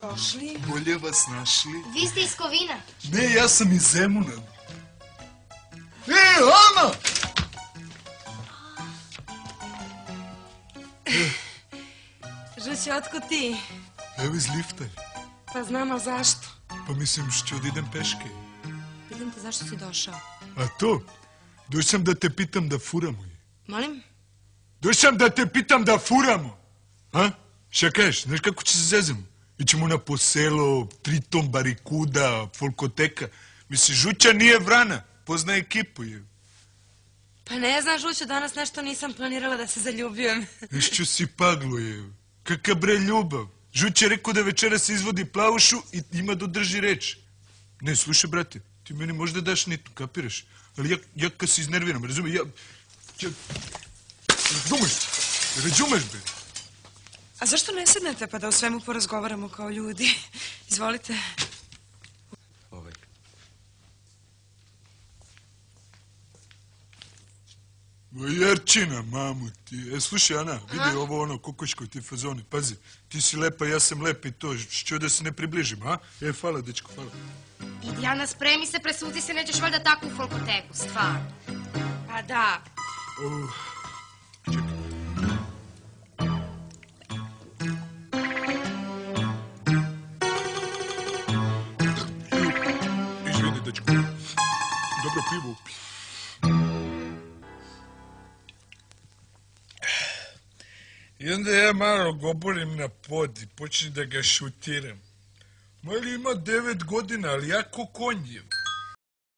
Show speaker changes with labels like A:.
A: Došli?
B: Bolje vas našli.
C: Vi ste iz Kovina?
B: Ne, ja sam iz Zemuna. Ana!
A: Žuće, otkud ti?
B: Evo iz lifta.
A: Pa znam, ali zašto?
B: Pa mislim što ću da idem peške.
A: Pitam te zašto si došao.
B: A to? Došao sam da te pitam da furamo.
A: Molim?
B: Došao sam da te pitam da furamo. A? Šta kažeš? Znaš kako će se zezamo? Ićemo na poselo, Triton, Barikuda, Folkoteka. Misli, Žuća nije vrana. Pozna ekipu je.
A: Pa ne znam, Žuću, danas nešto nisam planirala da se zaljubljujem.
B: Što si paglo je. Kakav bre ljubav. Žuć je rekao da večera se izvodi plavušu i ima da održi reč. Ne, slušaj, brate, ti meni možda daš nitu, kapiraš? Ali ja kad se iznerviram, razumiješ, razumeš, bre?
A: A zašto ne sednete pa da o svemu porazgovaramo kao ljudi? Izvolite.
B: Jerčina, mamu ti. Slušaj, Ana, vidi ovo ono kokoško ti fazoni. Pazi, ti si lepa, ja sam lep i to. Što da se ne približim, a? Hvala, dečko, hvala.
C: Idi, Ana, spremi se, presuti se, nećeš valjda tako u Folkoteku, stvarno.
A: Pa da.
B: Čekaj. Izvini, dečko. Dobro pivo upi. I onda ja malo govorim na pod i počnem da ga šutiram. Mali ima 9 godina, ali ja ko konj je.